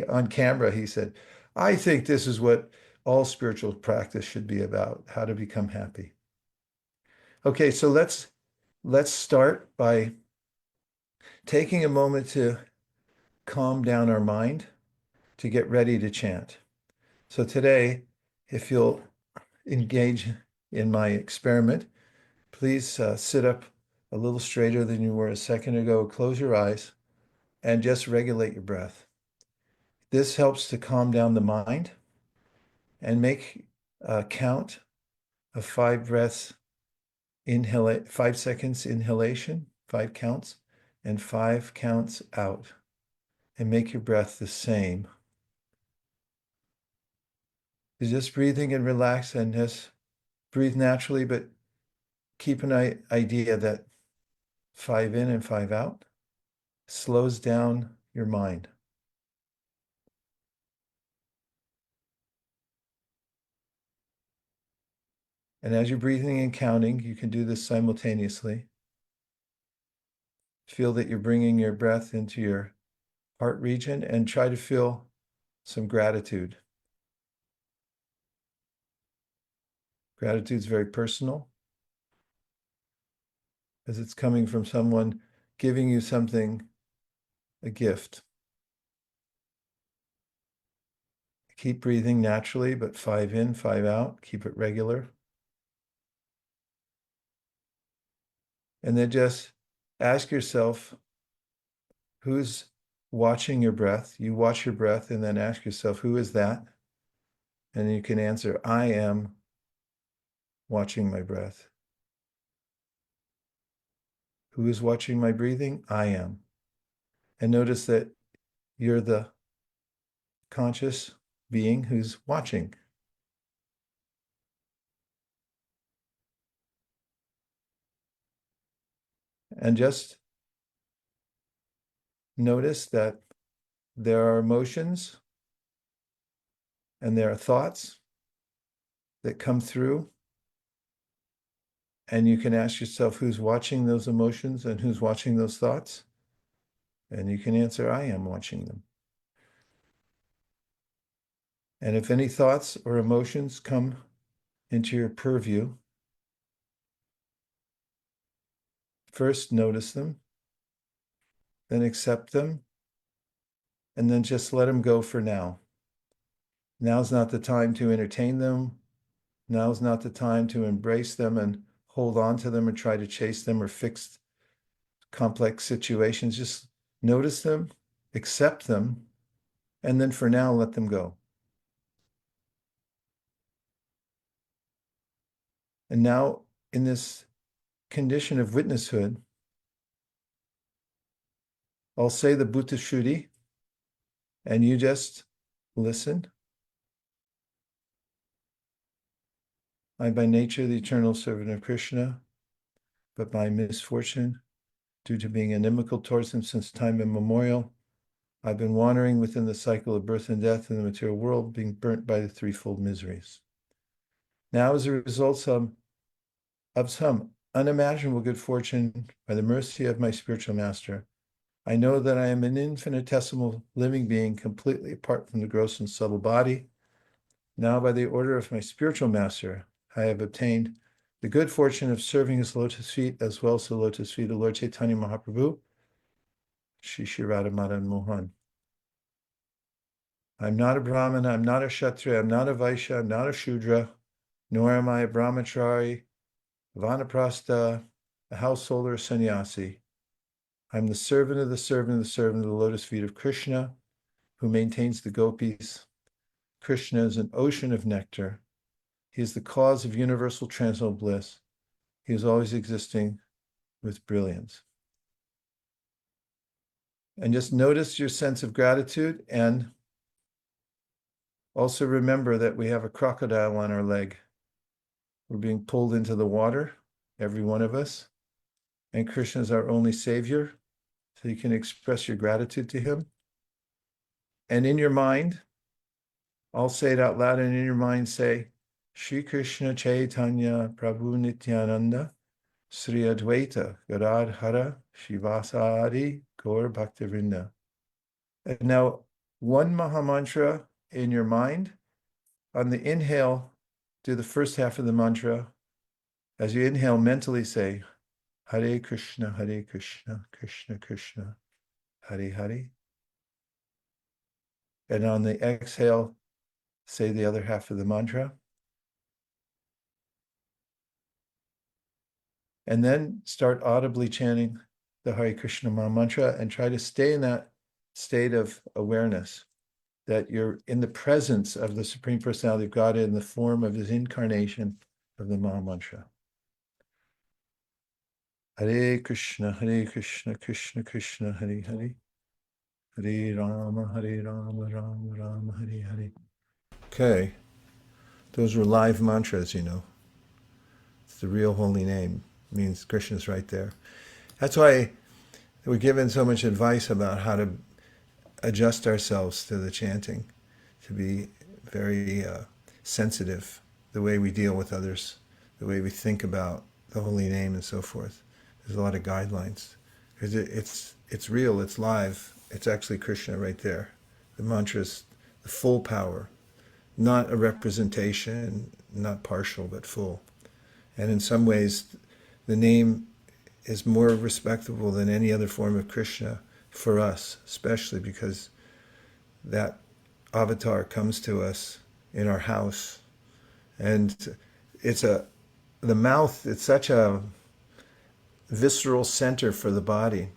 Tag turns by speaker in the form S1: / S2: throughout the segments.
S1: on camera, he said, I think this is what all spiritual practice should be about, how to become happy. Okay, so let's start by taking a moment to calm down our mind to get ready to chant. So today, if you'll engage in my experiment, please sit up a little straighter than you were a second ago. Close your eyes and just regulate your breath. This helps to calm down the mind and make a count of 5 breaths, 5 seconds inhalation, 5 counts, and 5 counts out. And make your breath the same. You're just breathing and relax and just breathe naturally, but keep an idea that 5 in and 5 out slows down your mind. And as you're breathing and counting, you can do this simultaneously. Feel that you're bringing your breath into your heart region and try to feel some gratitude. Gratitude is very personal, as it's coming from someone giving you something, a gift. Keep breathing naturally, but 5 in, 5 out. Keep it regular. And then just ask yourself, who's watching your breath? You watch your breath and then ask yourself, who is that? And you can answer, I am watching my breath. Who is watching my breathing? I am. And notice that you're the conscious being who's watching. And just notice that there are emotions and there are thoughts that come through. And you can ask yourself, who's watching those emotions and who's watching those thoughts? And you can answer, I am watching them. And if any thoughts or emotions come into your purview, first notice them, then accept them, and then just let them go for now. Now's not the time to entertain them. Now's not the time to embrace them and hold on to them or try to chase them or fix complex situations. Just notice them, accept them, and then for now, let them go. And now, in this condition of witnesshood, I'll say the Bhuta Shuddhi, and you just listen. I, by nature, the eternal servant of Krishna, but by misfortune, due to being inimical towards him since time immemorial, I've been wandering within the cycle of birth and death in the material world, being burnt by the threefold miseries. Now, as a result of some unimaginable good fortune, by the mercy of my spiritual master, I know that I am an infinitesimal living being completely apart from the gross and subtle body. Now, by the order of my spiritual master, I have obtained the good fortune of serving his lotus feet, as well as the lotus feet of Lord Chaitanya Mahaprabhu, Shri Shri Radha Madan Mohan. I'm not a Brahmana, I'm not a Kshatriya, I'm not a Vaishya, I'm not a Shudra, nor am I a Brahmachari, Vanaprastha, a householder, sannyasi. I'm the servant of the servant of the servant of the lotus feet of Krishna, who maintains the gopis. Krishna is an ocean of nectar. He is the cause of universal transcendental bliss. He is always existing with brilliance. And just notice your sense of gratitude, and also remember that we have a crocodile on our leg. We're being pulled into the water, every one of us. And Krishna is our only savior, so you can express your gratitude to him. And in your mind, I'll say it out loud, and in your mind say, Shri Krishna Chaitanya Prabhu Nityananda Sri Advaita Gadadhara Shivasari Gaur Bhaktivinoda. And now one Mahamantra in your mind. On the inhale, do the first half of the mantra. As you inhale, mentally say, Hare Krishna, Krishna Krishna, Hare Hare. And on the exhale, say the other half of the mantra. And then start audibly chanting the Hare Krishna mantra and try to stay in that state of awareness, that you're in the presence of the Supreme Personality of God in the form of his incarnation of the Maha Mantra. Hare Krishna, Krishna Krishna, Hare Hare. Hare Rama, Rama Rama, Hare Hare. Okay, those were live mantras, you know. It's the real holy name. It means Krishna's right there. That's why we're given so much advice about how to adjust ourselves to the chanting, to be very sensitive, the way we deal with others, the way we think about the holy name and so forth. There's a lot of guidelines. Because it's real, it's live. It's actually Krishna right there. The mantra is the full power, not a representation, not partial, but full. And in some ways, the name is more respectable than any other form of Krishna for us, especially because that avatar comes to us in our house. And the mouth, it's such a visceral center for the body.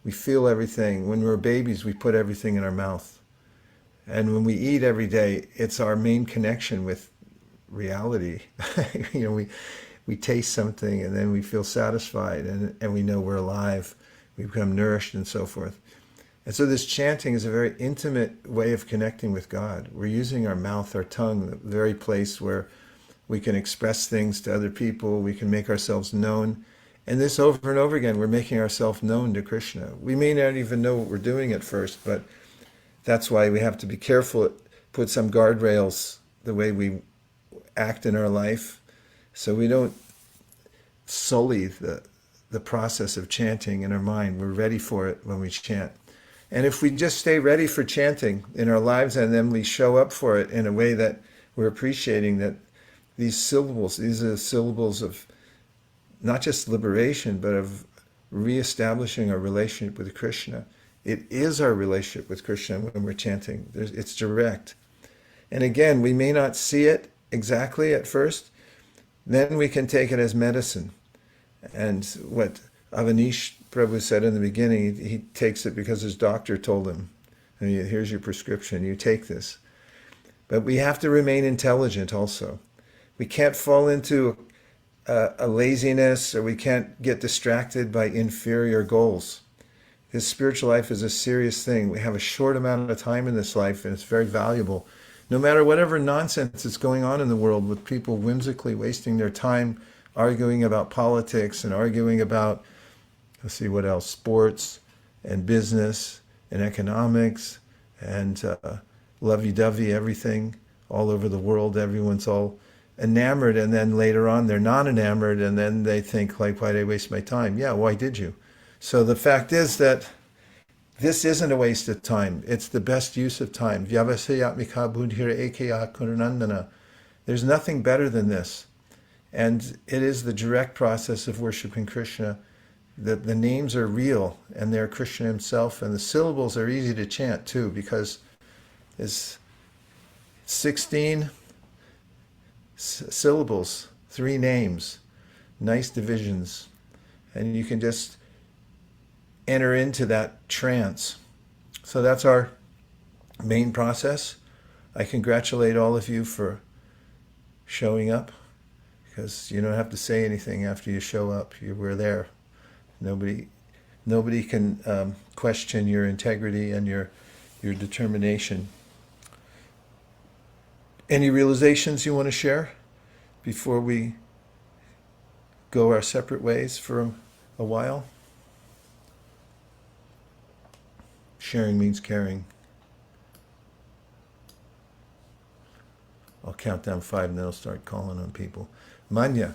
S1: We feel everything. When we're babies, we put everything in our mouth. And when we eat every day, it's our main connection with reality. We taste something and then we feel satisfied and we know we're alive. We become nourished and so forth. And so this chanting is a very intimate way of connecting with God. We're using our mouth, our tongue, the very place where we can express things to other people. We can make ourselves known. And this over and over again, we're making ourselves known to Krishna. We may not even know what we're doing at first, but that's why we have to be careful, put some guardrails the way we act in our life, so we don't sully the process of chanting in our mind. We're ready for it when we chant. And if we just stay ready for chanting in our lives and then we show up for it in a way that we're appreciating that these syllables, these are the syllables of not just liberation, but of reestablishing our relationship with Krishna. It is our relationship with Krishna when we're chanting. It's direct. And again, we may not see it exactly at first. Then we can take it as medicine. And what Avneesh Prabhu said in the beginning, he takes it because his doctor told him, here's your prescription, you take this. But we have to remain intelligent also. We can't fall into a laziness, or we can't get distracted by inferior goals. This spiritual life is a serious thing. We have a short amount of time in this life, and it's very valuable. No matter whatever nonsense is going on in the world with people whimsically wasting their time arguing about politics and arguing about, let's see what else, sports and business and economics and lovey-dovey everything all over the world. Everyone's all enamored, and then later on they're not enamored, and then they think, like, why did I waste my time? Yeah, why did you? So the fact is that this isn't a waste of time. It's the best use of time. There's nothing better than this. And it is the direct process of worshiping Krishna. The names are real, and they're Krishna himself, and the syllables are easy to chant too, because it's 16 syllables, 3 names, nice divisions, and you can just enter into that trance. So that's our main process. I congratulate all of you for showing up, because you don't have to say anything after you show up. We're there. Nobody can question your integrity and your determination. Any realizations you want to share before we go our separate ways for a while? Sharing means caring. I'll count down 5 and then I'll start calling on people. Manya.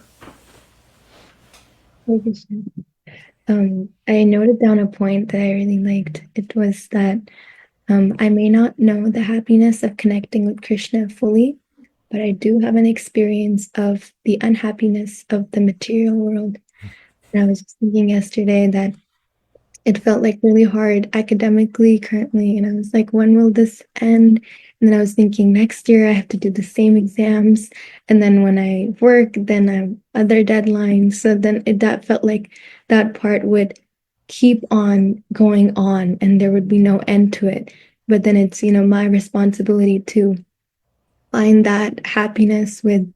S2: I noted down a point that I really liked. It was that I may not know the happiness of connecting with Krishna fully, but I do have an experience of the unhappiness of the material world. And I was just thinking yesterday that it felt like really hard academically currently. And I was like, when will this end? And then I was thinking next year I have to do the same exams. And then when I work, then I have other deadlines. So then that felt like that part would keep on going on and there would be no end to it. But then it's, my responsibility to find that happiness with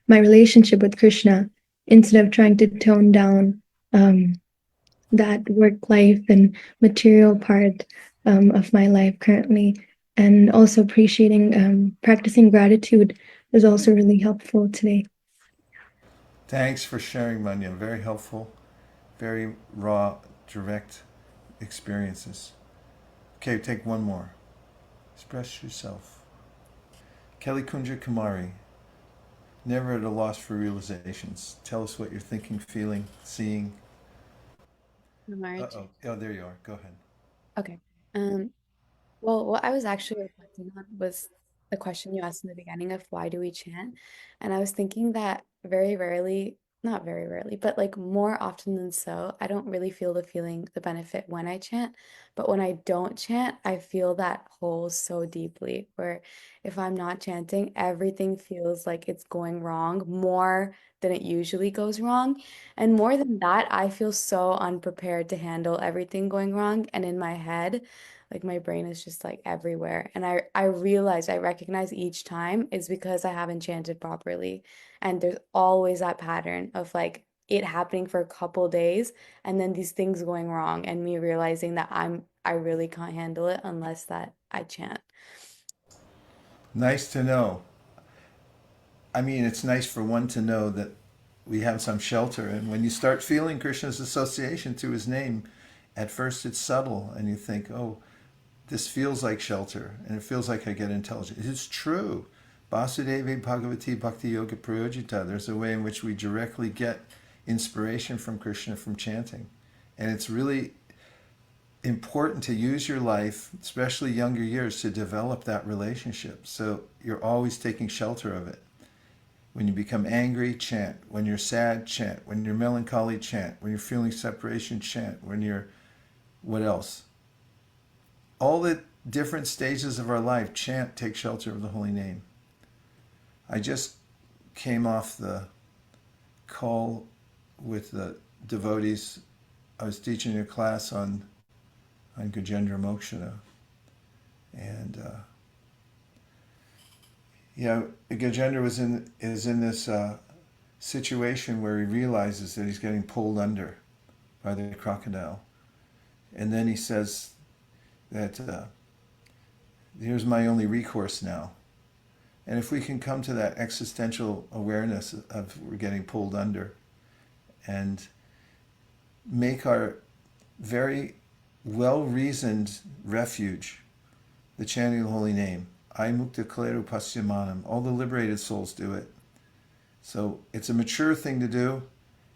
S2: my relationship with Krishna instead of trying to tone down that work life and material part of my life currently. And also appreciating practicing gratitude was also really helpful today.
S1: Thanks for sharing, Manya. Very helpful, very raw, direct experiences. Okay, take one more. Express yourself. Kelly Kunja Kumari, never at a loss for realizations. Tell us what you're thinking, feeling, seeing.
S3: Am I right?
S1: Uh-oh. Oh, there you are. Go ahead.
S3: Okay. Um, well, what I was actually reflecting on was the question you asked in the beginning of why do we chant? And I was thinking that very rarely, not very rarely, but like more often than so, I don't really feel the benefit when I chant. But when I don't chant, I feel that hole so deeply where if I'm not chanting, everything feels like it's going wrong more than it usually goes wrong. And more than that, I feel so unprepared to handle everything going wrong. And in my head, like my brain is just like everywhere. And I recognize each time is because I haven't chanted properly. And there's always that pattern of like it happening for a couple days and then these things going wrong and me realizing that I really can't handle it unless that I chant.
S1: Nice to know. I mean, it's nice for one to know that we have some shelter. And when you start feeling Krishna's association to his name, at first it's subtle and you think, oh, this feels like shelter and it feels like I get intelligence. It's true. Vasudevi Bhagavati Bhakti Yoga Prayojita. There's a way in which we directly get inspiration from Krishna from chanting. And it's really important to use your life, especially younger years, to develop that relationship. So you're always taking shelter of it. When you become angry, chant. When you're sad, chant. When you're melancholy, chant. When you're feeling separation, chant. When you're, what else? All the different stages of our life, chant, take shelter of the holy name. I just came off the call with the devotees. I was teaching a class on Gajendra Mokshana. And Gajendra is in this situation where he realizes that he's getting pulled under by the crocodile. And then he says that here's my only recourse now. And if we can come to that existential awareness of we're getting pulled under and make our very well-reasoned refuge the chanting of the holy name. I mukta kleru pasyamanam. All the liberated souls do it. So it's a mature thing to do.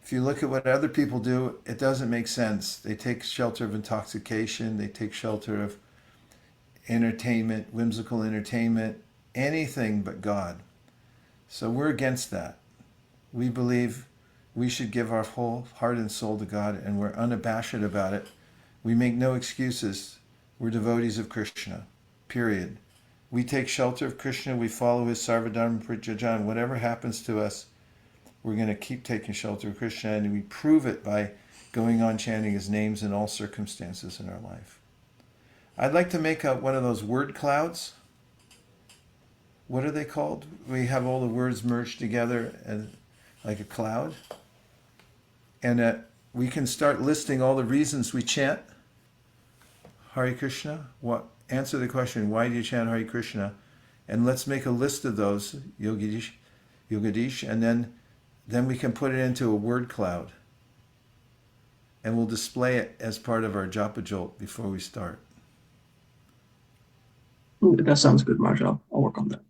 S1: If you look at what other people do, it doesn't make sense. They take shelter of intoxication. They take shelter of entertainment, whimsical entertainment, anything but God. So we're against that. We believe we should give our whole heart and soul to God, and we're unabashed about it. We make no excuses. We're devotees of Krishna, period. We take shelter of Krishna. We follow his Sarvadharma Prityajan. Whatever happens to us, we're going to keep taking shelter of Krishna, and we prove it by going on chanting his names in all circumstances in our life. I'd like to make one of those word clouds. What are they called? We have all the words merged together and like a cloud. And we can start listing all the reasons we chant Hare Krishna. Answer the question, why do you chant Hare Krishna? And let's make a list of those, Yogadish, and then we can put it into a word cloud. And we'll display it as part of our Japa Jolt before we start.
S4: That sounds good, Marshall. I'll work on that.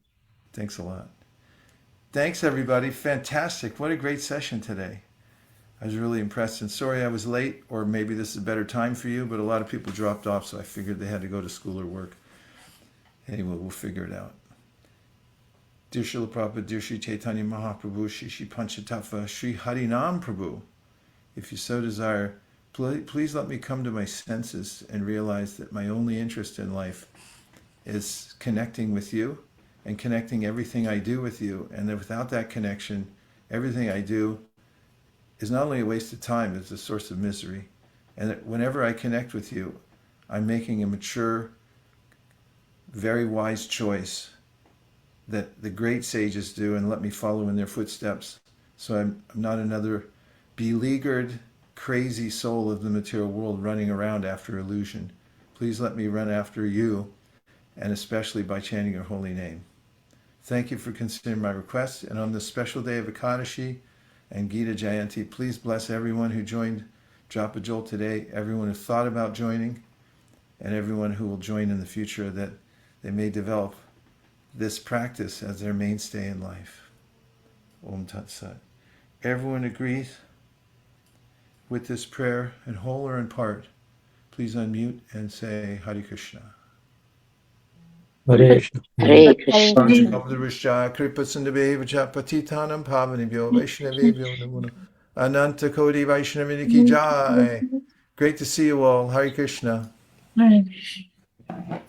S1: Thanks a lot. Thanks, everybody. Fantastic. What a great session today. I was really impressed. And sorry I was late, or maybe this is a better time for you, but a lot of people dropped off, so I figured they had to go to school or work. Anyway, we'll figure it out. Dear Srila Prabhupada, dear Sri Chaitanya Mahaprabhu, Shri Panchatattva, Sri Harinam Prabhu, if you so desire, please let me come to my senses and realize that my only interest in life is connecting with you and connecting everything I do with you. And that without that connection, everything I do is not only a waste of time, it's a source of misery. And that whenever I connect with you, I'm making a mature, very wise choice that the great sages do, and let me follow in their footsteps. So I'm not another beleaguered, crazy soul of the material world running around after illusion. Please let me run after you, and especially by chanting your holy name. Thank you for considering my request. And on this special day of Ekadashi and Gita Jayanti, please bless everyone who joined Japa Jolt today, everyone who thought about joining, and everyone who will join in the future, that they may develop this practice as their mainstay in life. Om Tat Sat. Everyone agrees with this prayer, in whole or in part. Please unmute and say Hare Krishna.
S5: Hare Krishna.
S6: Hare Krishna.
S1: Krishna Kripa Sindhaveva Patitanam Pavanibhyo Vaishnavibhyo Namo Ananta Kodi Vaishnavini Ki Jai. Great to see you all. Hare Krishna.
S5: Hare Krishna.